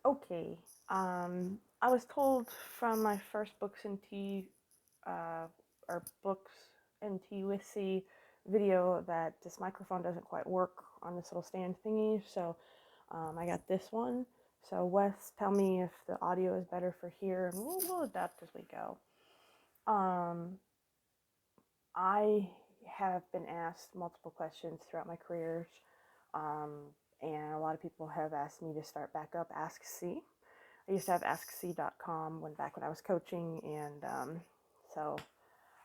Okay. I was told from my first uh, books and tea with C video that this microphone doesn't quite work on this little stand thingy, so I got this one. So Wes, tell me if the audio is better for here, and we'll adapt as we go. Um, I have been asked multiple questions throughout my careers, um, and a lot of people have asked me to start back up Ask C. I used to have AskC.com when I was coaching, and so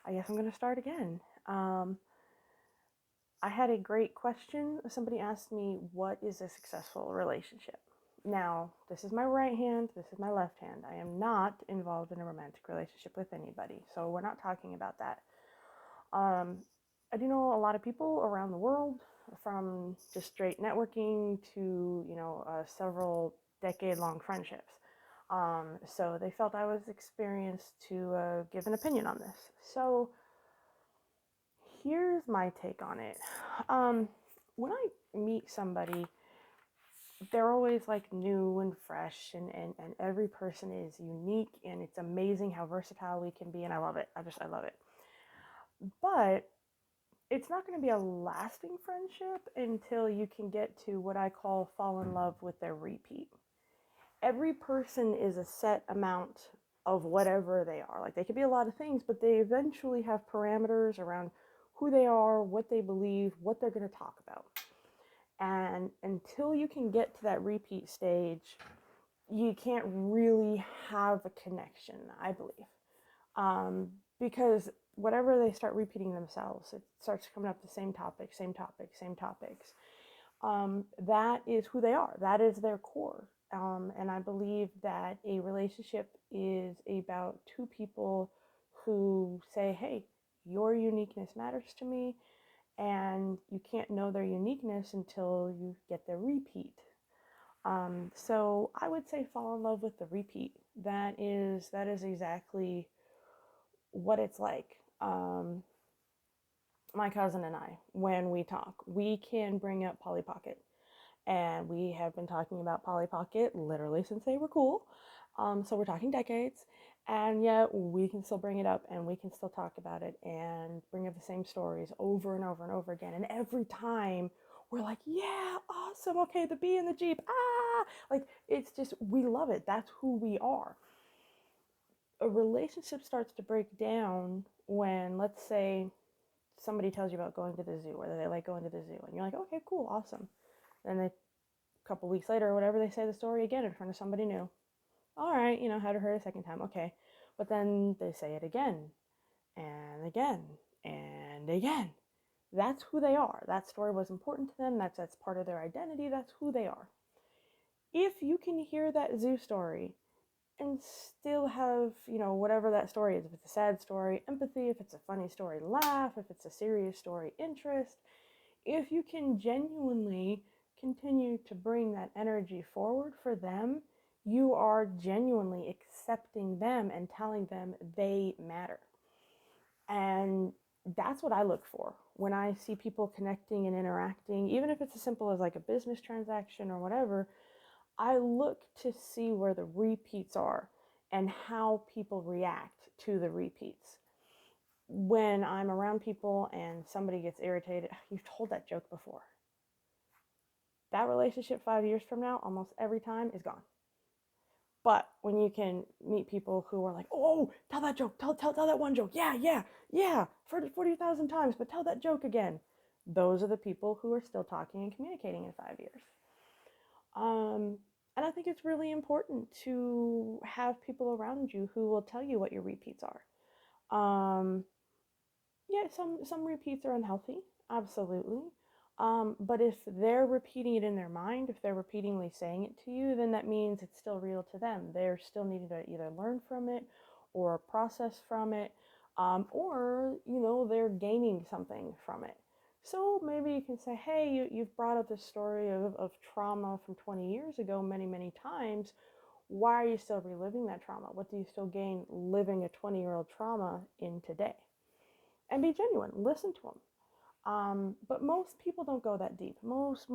I guess I'm going to start again. I had a great question. Somebody asked me, "What is a successful relationship?" Now, this is my right hand, this is my left hand. I am not involved in a romantic relationship with anybody, so we're not talking about that. Um, I do know a lot of people around the world, from just straight networking to, several decade-long friendships. So they felt I was experienced to give an opinion on this. So here's my take on it. Um, when I meet somebody, they're always like new and fresh, and every person is unique, and it's amazing how versatile we can be, and I love it. I love it. But it's not going to be a lasting friendship until you can get to what I call fall in love with their repeat. Every person is a set amount of whatever they are. Like, they could be a lot of things, but they eventually have parameters around who they are, what they believe, what they're going to talk about. And until you can get to that repeat stage, you can't really have a connection, I believe. Because whatever they start repeating themselves, it starts coming up the same topic, same topic, same topics. That is who they are. That is their core. And I believe that a relationship is about two people who say, hey, your uniqueness matters to me, and you can't know their uniqueness until you get their repeat. So I would say fall in love with the repeat. That is exactly what it's like. My cousin and I, when we talk, we can bring up Polly Pocket, and we have been talking about Polly Pocket literally since they were cool. So we're talking decades, and yet we can still bring it up, and we can still talk about it and bring up the same stories over and over and over again. And every time we're like, yeah, awesome. Okay, the bee in the Jeep. Ah, like, it's just, we love it. That's who we are. A relationship starts to break down when, let's say, somebody tells you about going to the zoo, whether they like going to the zoo, and you're like, okay, cool, awesome. Then a couple weeks later or whatever, they say the story again in front of somebody new. All right, had to heard a second time, okay. But then they say it again and again and again. That's who they are. That story was important to them. That's part of their identity. That's who they are. If you can hear that zoo story and still have, whatever that story is, if it's a sad story, empathy, if it's a funny story, laugh, if it's a serious story, interest, if you can genuinely continue to bring that energy forward for them, you are genuinely accepting them and telling them they matter. And that's what I look for when I see people connecting and interacting, even if it's as simple as like a business transaction or whatever. I look to see where the repeats are and how people react to the repeats. When I'm around people and somebody gets irritated, you've told that joke before. That relationship 5 years from now, almost every time, is gone. But when you can meet people who are like, oh, tell that joke, tell that one joke, yeah, 40,000 times, but tell that joke again. Those are the people who are still talking and communicating in 5 years. Um, and I think it's really important to have people around you who will tell you what your repeats are. Um, yeah, some repeats are unhealthy, absolutely. But if they're repeating it in their mind, if they're repeatedly saying it to you, then that means it's still real to them. They're still needing to either learn from it or process from it, or they're gaining something from it. So maybe you can say, hey, you've brought up this story of trauma from 20 years ago many, many times. Why are you still reliving that trauma? What do you still gain living a 20-year-old trauma in today? And be genuine. Listen to them. But most people don't go that deep. Most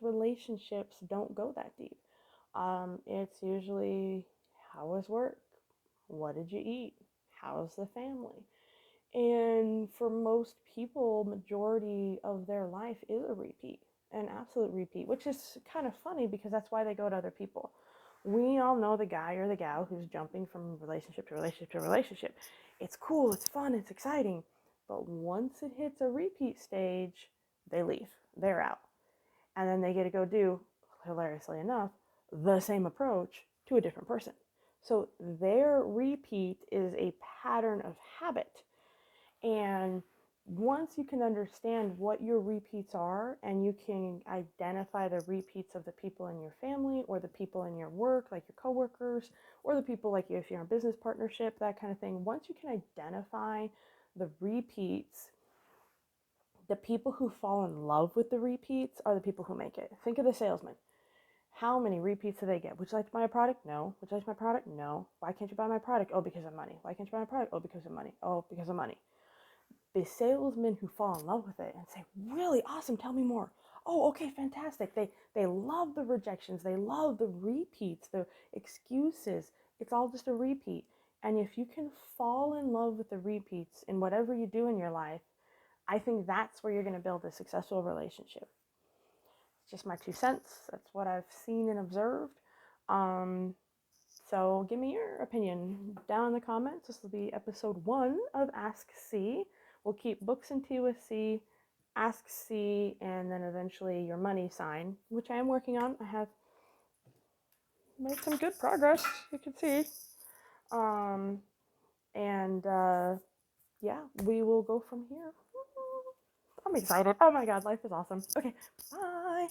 relationships don't go that deep. It's usually, how was work? What did you eat? How's the family? And for most people, majority of their life is a repeat, an absolute repeat, which is kind of funny because that's why they go to other people. We all know the guy or the gal who's jumping from relationship to relationship to relationship. It's cool, it's fun, it's exciting. But once it hits a repeat stage, they leave. They're out. And then they get to go do, hilariously enough, the same approach to a different person. So their repeat is a pattern of habit. And once you can understand what your repeats are and you can identify the repeats of the people in your family or the people in your work, like your coworkers, or the people like you if you're in a business partnership, that kind of thing, once you can identify the repeats, the people who fall in love with the repeats are the people who make it. Think of the salesman. How many repeats do they get? Would you like to buy a product? No. Would you like my product? No. Why can't you buy my product? Oh, because of money. Why can't you buy my product? Oh, because of money. Oh, because of money. The salesmen who fall in love with it and say, really awesome, tell me more. Oh, okay, fantastic. They love the rejections. They love the repeats, the excuses. It's all just a repeat. And if you can fall in love with the repeats in whatever you do in your life, I think that's where you're going to build a successful relationship. It's just my 2 cents. That's what I've seen and observed. Um, so give me your opinion down in the comments. This will be episode 1 of Ask C. We'll keep books and tea with C, Ask C, and then eventually your money sign, which I am working on. I have made some good progress, you can see. And yeah, we will go from here. I'm excited. Oh my god, life is awesome. Okay, bye.